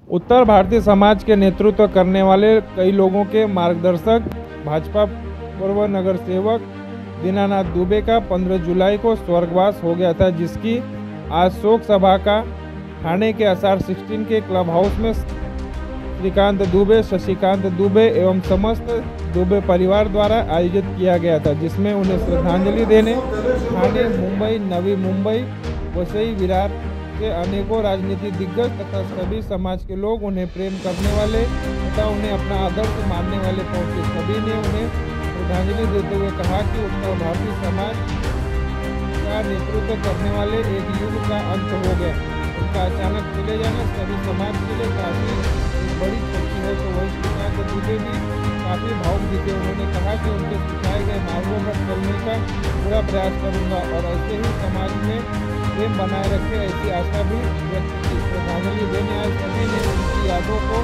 उत्तर भारतीय समाज के नेतृत्व करने वाले कई लोगों के मार्गदर्शक भाजपा पूर्व नगर सेवक दीनानाथ दुबे का 15 जुलाई को स्वर्गवास हो गया था, जिसकी आज शोक सभा का ठाणे के आषाढ़ 16 के क्लब हाउस में श्रीकांत दुबे, शशिकांत दुबे एवं समस्त दुबे परिवार द्वारा आयोजित किया गया था, जिसमें उन्हें श्रद्धांजलि देने ठाणे, मुंबई, नवी मुंबई, वसई, विरार के अनेकों राजनीतिक दिग्गज तथा सभी समाज के लोग, उन्हें प्रेम करने वाले तथा उन्हें अपना आदर्श मानने वाले पहुंचे। सभी ने उन्हें श्रद्धांजलि देते हुए कहा कि उत्तर भारतीय समाज का नेतृत्व करने वाले एक युग का अंत हो गया। उनका अचानक चले जाना सभी समाज के लिए काफी बड़ी क्षति है। तो वही श्रीकांत दुबे भी काफी भावुक दिखे। उन्होंने कहा कि उनके सिखाए गए मार्गों पर चलने का पूरा प्रयास करूंगा और ऐसे ही समाज में प्रेम बनाए रखे, ऐसी आशा भी व्यक्त की। श्रद्धांजलि देने आए सभी ने उनकी यादों को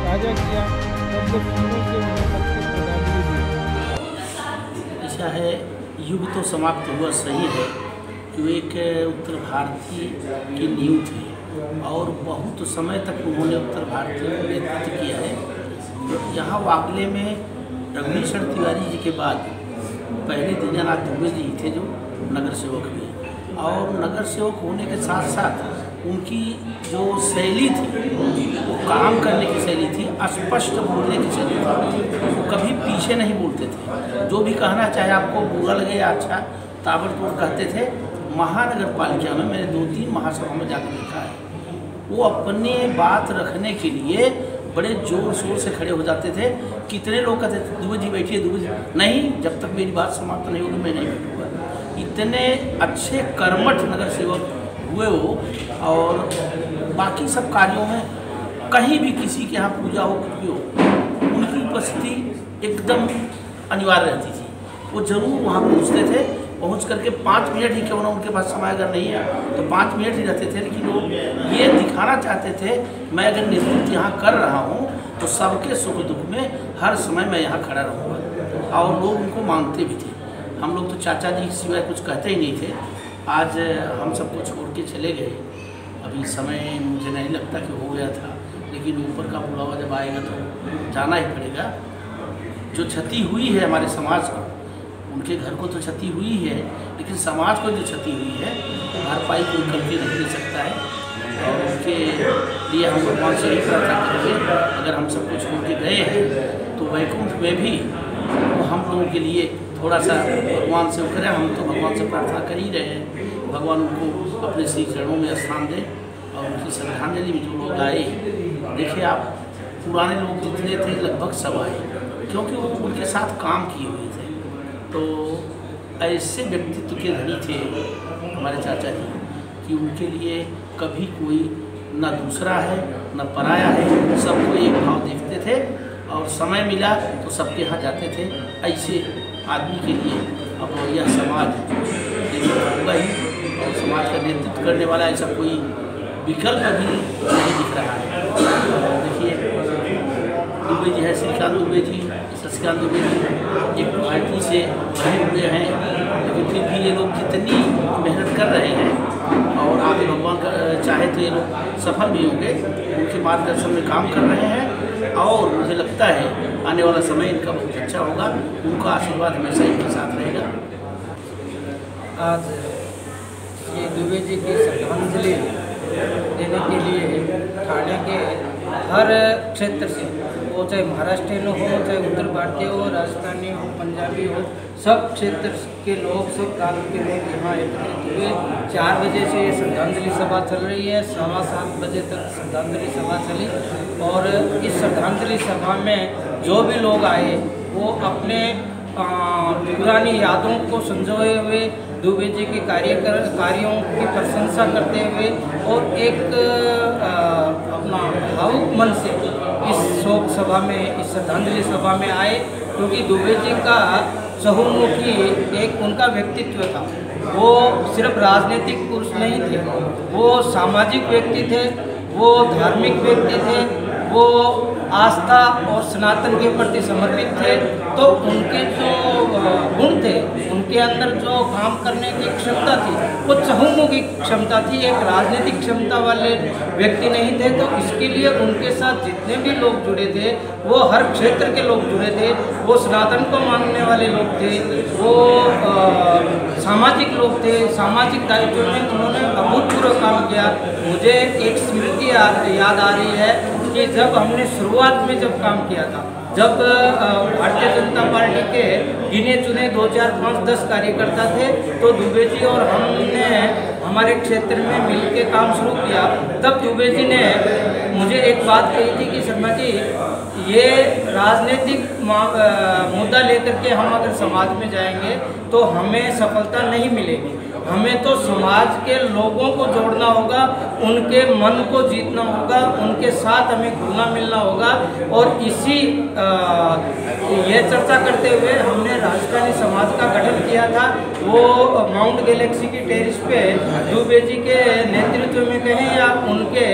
ताज़ा किया। शब्द सुनने से उन्हें सबकी श्रद्धांजलि दी। ऐसा है, युग तो समाप्त हुआ सही है कि एक उत्तर भारतीय की नींव थी और बहुत समय तक उन्होंने उत्तर भारतीय को नेतृत्व किया है। यहाँ वागले में रघुवीर तिवारी जी के बाद पहले दीनानाथ दुबे जी थे जो नगर सेवक हुए, और नगर सेवक होने के साथ साथ उनकी जो शैली थी वो काम करने की शैली थी, स्पष्ट बोलने की शैली थी। वो कभी पीछे नहीं बोलते थे, जो भी कहना चाहे आपको बुरा लगे या अच्छा ताबड़तोड़ कहते थे। महानगर पालिका में मैंने 2-3 महासभा में जाकर देखा है, वो अपने बात रखने के लिए बड़े जोर शोर से खड़े हो जाते थे। कितने लोग कहते थे दुबे जी बैठिए, दुबे जी नहीं, जब तक मेरी बात समाप्त नहीं होगी मैं नहीं बैठूँगा। इतने अच्छे कर्मठ नगर सेवक हुए वो, और बाकी सब कार्यों में कहीं भी किसी के यहाँ पूजा हो, कुछ भी हो, उनकी उपस्थिति एकदम अनिवार्य रहती थी। वो जरूर वहाँ पहुँचते थे, पहुँच करके 5 मिनट ही क्यों ना उनके पास समय अगर नहीं है तो 5 मिनट ही रहते थे, लेकिन वो ये दिखाना चाहते थे मैं अगर नेतृत्व यहाँ कर रहा हूँ तो सबके सुख दुख में हर समय मैं यहाँ खड़ा रहूँगा, और लोग उनको मानते भी थे। हम लोग तो चाचा जी सिवाय कुछ कहते ही नहीं थे। आज हम सबको छोड़ के चले गए, अभी समय मुझे नहीं लगता कि हो गया था, लेकिन ऊपर का बुलावा जब आएगा तो जाना ही पड़ेगा। जो क्षति हुई है हमारे समाज को, उनके घर को तो क्षति हुई है, लेकिन समाज को जो क्षति हुई है भरपाई कोई करके नहीं दे सकता है। और उनके लिए हम भगवान से ही प्रार्थना करेंगे, अगर हम सब कुछ छोड़ के गए हैं तो वैकुंठ में भी वो हम लोगों के लिए थोड़ा सा भगवान से करें। हम तो भगवान से प्रार्थना कर ही रहे हैं, भगवान उनको अपने श्री चरणों में स्थान दें। और उनकी श्रद्धांजलि में जो लोग आए, देखिए आप, पुराने लोग जितने थे लगभग सब आए, क्योंकि वो उनके साथ काम किए हुए थे। तो ऐसे व्यक्तित्व के धनी थे हमारे चाचा जी कि उनके लिए कभी कोई न दूसरा है न पराया है, सबको एक भाव देखते थे, और समय मिला तो सबके यहाँ जाते थे। ऐसे आदमी के लिए अब यह समाज होगा ही, और समाज का नेतृत्व करने वाला ऐसा कोई विकल्प भी नहीं दिख रहा है। देखिए दुबे जी है, श्रीकांत दुबे जी, शशिकांत दुबे जी एक पार्टी से रहे हुए हैं, लेकिन फिर भी ये लोग कितनी मेहनत कर रहे हैं, और आगे भगवान का चाहे तो ये लोग सफल भी होंगे। उनके मार्गदर्शन में काम कर रहे हैं, और मुझे लगता है आने वाला समय इनका बहुत अच्छा होगा। उनका आशीर्वाद हमेशा इनके साथ रहेगा। आज ये दुबे जी की श्रद्धांजलि देने के लिए ठाणे के हर क्षेत्र से, वो चाहे महाराष्ट्रियन हो, चाहे उत्तर भारतीय हो, राजस्थानी हो, पंजाबी हो, सब क्षेत्र के लोग, सब प्रांत के लोग यहाँ एकत्रित हुए। 4 बजे से ये श्रद्धांजलि सभा चल रही है, 7:15 बजे तक श्रद्धांजलि सभा चली। और इस श्रद्धांजलि सभा में जो भी लोग आए वो अपने पुरानी यादों को संजोए हुए दुबे जी के कार्यों की प्रशंसा करते हुए और एक अपना भावुक मन से इस शोक सभा में, इस श्रद्धांजलि सभा में आए, क्योंकि दुबे जी का चहुमुखी एक उनका व्यक्तित्व था। वो सिर्फ राजनीतिक पुरुष नहीं थे, वो सामाजिक व्यक्ति थे, वो धार्मिक व्यक्ति थे, वो आस्था और सनातन के प्रति समर्पित थे, तो उनके जो गुण थे, उनके अंदर जो काम करने की क्षमता थी वो चहुमुखी क्षमता थी, एक राजनीतिक क्षमता वाले व्यक्ति नहीं थे। तो इसके लिए उनके साथ जितने भी लोग जुड़े थे वो हर क्षेत्र के लोग जुड़े थे, वो सनातन को मानने वाले लोग थे, वो सामाजिक लोग थे, सामाजिक दायित्व में उन्होंने अभूतपूर्व काम किया। मुझे एक स्मृति याद आ रही है कि जब हमने शुरुआत में जब काम किया था, जब भारतीय जनता पार्टी के गिने चुने 2, 4, 5, 10 कार्यकर्ता थे, तो दुबे जी और हमने हमारे क्षेत्र में मिलकर काम शुरू किया। तब दुबे जी ने मुझे एक बात कही थी कि शर्मा जी, ये राजनीतिक मुद्दा लेकर के हम अगर समाज में जाएंगे तो हमें सफलता नहीं मिलेगी। हमें तो समाज के लोगों को जोड़ना होगा, उनके मन को जीतना होगा, उनके साथ हमें घुलना मिलना होगा। और इसी ये चर्चा करते हुए हमने राजस्थानी समाज का गठन किया था। वो माउंट गैलेक्सी की टेरिस पे दुबे जी के नेतृत्व में कहें या उनके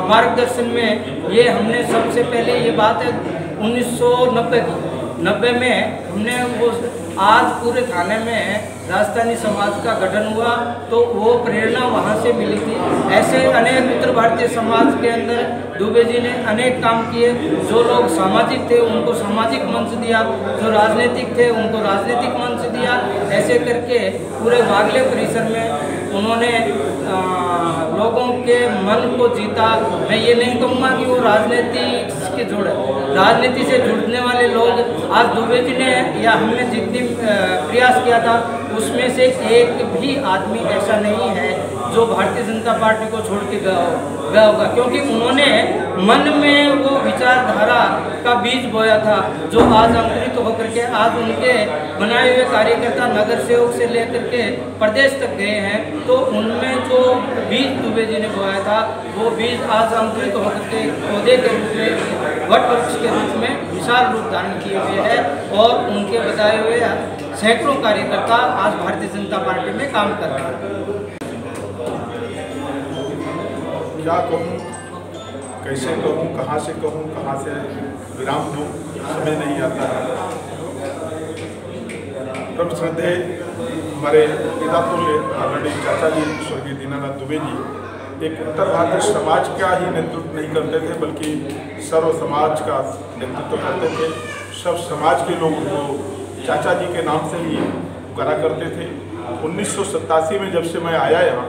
मार्गदर्शन में, ये हमने सबसे पहले, ये बात है 1990 की, 90 में हमने वो आज पूरे थाने में राजस्थानी समाज का गठन हुआ, तो वो प्रेरणा वहाँ से मिली थी। ऐसे अनेक उत्तर भारतीय समाज के अंदर दुबे जी ने अनेक काम किए। जो लोग सामाजिक थे उनको सामाजिक मंच दिया, जो राजनीतिक थे उनको राजनीतिक मंच दिया। ऐसे करके पूरे वागले परिसर में उन्होंने लोगों के मन को जीता। मैं ये नहीं कहूँगा कि वो राजनीति के जुड़े, राजनीति से जुड़ने वाले लोग आज दुबे जी ने या हमने जितनी प्रयास किया था उसमें से एक भी आदमी ऐसा नहीं है जो भारतीय जनता पार्टी को छोड़ के गया होगा, क्योंकि उन्होंने मन में वो विचारधारा का बीज बोया था जो आज अंकुरित होकर के आज उनके बनाए हुए कार्यकर्ता नगर सेवक से लेकर के प्रदेश तक गए हैं। तो उनमें जो बीज दुबे जी ने बोया था वो बीज आज अंकुरित होकर के पौधे के रूप में, वट वृक्ष के रूप में विशाल रूप धारण किए हुए हैं और उनके बताए हुए सैकड़ों कार्यकर्ता आज भारतीय जनता पार्टी में काम कर रहे हैं। क्या कहूँ, कैसे कहूँ, कहाँ से कहूँ, कहाँ से विराम दूँ, समझ नहीं आता है। परम श्रद्धेय हमारे पिता तुल्य आदरणीय चाचा जी स्वर्गीय दीनानाथ दुबे जी एक उत्तर भारतीय समाज का ही नेतृत्व नहीं करते थे, बल्कि सर्व समाज का नेतृत्व करते थे। सब समाज के लोग उनको चाचा जी के नाम से ही पुकारा करते थे। 1987 में जब से मैं आया यहाँ,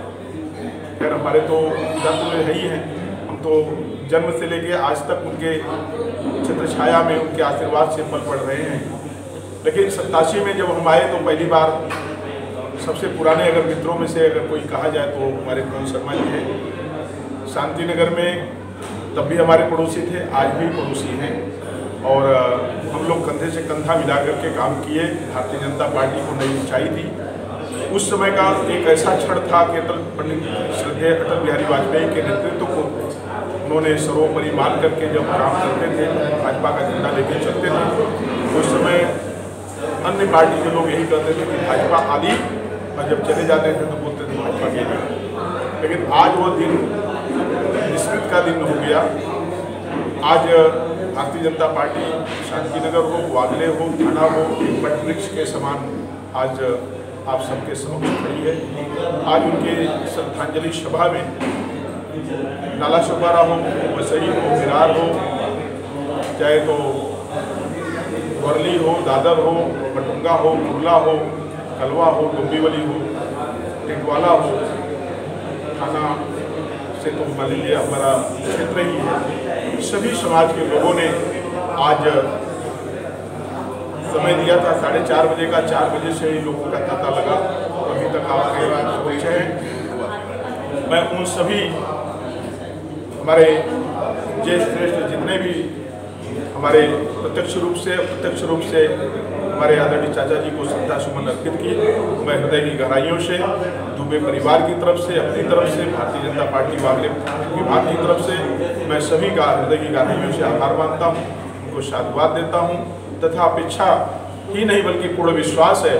खैर हमारे तो पिता तुल्य है ही हैं, हम तो जन्म से लेके आज तक उनके छत्र छाया में उनके आशीर्वाद से पल पड़ रहे हैं। लेकिन 87 में जब हम आए तो पहली बार सबसे पुराने अगर मित्रों में से अगर कोई कहा जाए तो हमारे पवन शर्मा जी हैं। शांति नगर में तब भी हमारे पड़ोसी थे, आज भी पड़ोसी हैं और हम लोग कंधे से कंधा मिला करके काम किए। भारतीय जनता पार्टी को नई ऊंचाई थी। उस समय का एक ऐसा क्षण था कि पंडित श्रद्धेय अटल बिहारी वाजपेयी के नेतृत्व को उन्होंने सर्वोपरि मान करके जब काम करते थे, भाजपा का झंडा लेके चलते थे। उस समय अन्य पार्टी के लोग यही कहते थे कि भाजपा आदि, और जब चले जाते थे तो बोलते थे भाजपा के लिए। लेकिन आज वो दिन विस्मृत का दिन हो गया। आज भारतीय जनता पार्टी शांति नगर हो, वागले हो, थाना हो, एक वट वृक्ष के समान आज आप सबके समक्ष खड़ी है। आज उनके श्रद्धांजलि सभा में नाला सोपारा हो, वसई हो, विरार हो, चाहे तो वर्ली हो, दादर हो, बटुंगा हो, कुर्ला हो, कलवा हो, डुम्बीवली हो, टिकवाला हो, थाना से तो मान लीजिए हमारा क्षेत्र ही है। सभी समाज के लोगों ने आज समय दिया था 4:30 बजे का, 4 बजे से ही लोगों का तांता लगा, अभी तक आप पहुँचे हैं। मैं उन सभी हमारे ज्येष्ठ श्रेष्ठ जितने भी हमारे प्रत्यक्ष रूप से अप्रत्यक्ष रूप से हमारे आदरणीय चाचा जी को श्रद्धा सुमन अर्पित की, मैं हृदय की गहराइयों से दुबे परिवार की तरफ से, अपनी तरफ से, भारतीय जनता पार्टी वागले विभाग की तरफ से मैं सभी का हृदय की गहराइयों से आभार मानता हूँ, उनको साधुवाद देता हूँ तथा अपेक्षा ही नहीं बल्कि पूर्ण विश्वास है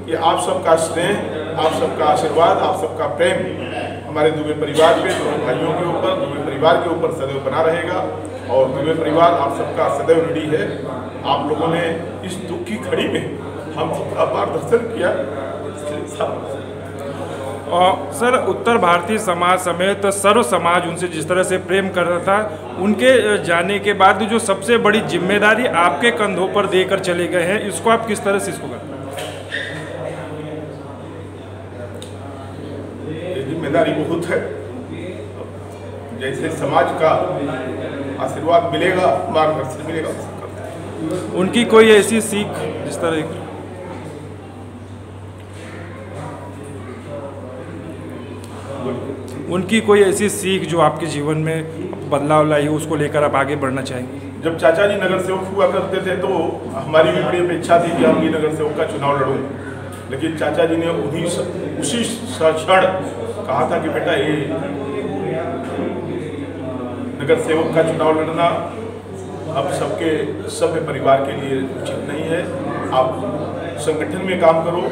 कि आप सबका स्नेह, आप सबका आशीर्वाद, आप सबका प्रेम हमारे दुबे परिवार पे, दोनों भाइयों के ऊपर, दुबे परिवार के ऊपर सदैव बना रहेगा। और दुबे परिवार आप सबका सदैव ऋणी है। आप लोगों ने इस दुख की घड़ी में हम सबका मार्गदर्शन किया। और सर, उत्तर भारतीय समाज समेत सर्व समाज उनसे जिस तरह से प्रेम कर रहा था, उनके जाने के बाद जो सबसे बड़ी जिम्मेदारी आपके कंधों पर देकर चले गए हैं, इसको आप किस तरह से इसको करते हैं? ये जिम्मेदारी बहुत है। जैसे समाज का आशीर्वाद मिलेगा, मार्गदर्शन मिलेगा। उनकी कोई ऐसी सीख जिस तरह की उनकी कोई ऐसी सीख जो आपके जीवन में बदलाव लाई हो, उसको लेकर आप आगे बढ़ना चाहेंगे? जब चाचा जी नगर सेवक हुआ करते थे तो हमारी भी बड़ी अपेक्षा थी कि हम भी नगर सेवक का चुनाव लड़ूं, लेकिन चाचा जी ने उसी क्षण कहा था कि बेटा ये नगर सेवक का चुनाव लड़ना अब सबके सभ्य परिवार के लिए उचित नहीं है। आप संगठन में काम करो,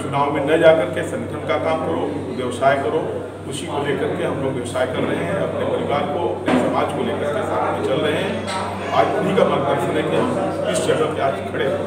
चुनाव में न जाकर के संगठन का काम करो, व्यवसाय करो। उसी को लेकर के हम लोग व्यवसाय कर रहे हैं, अपने परिवार को, अपने समाज को लेकर के साथ में चल रहे हैं। आज उन्हीं का मार्गदर्शन है कि हम इस जगह पे आज खड़े हैं।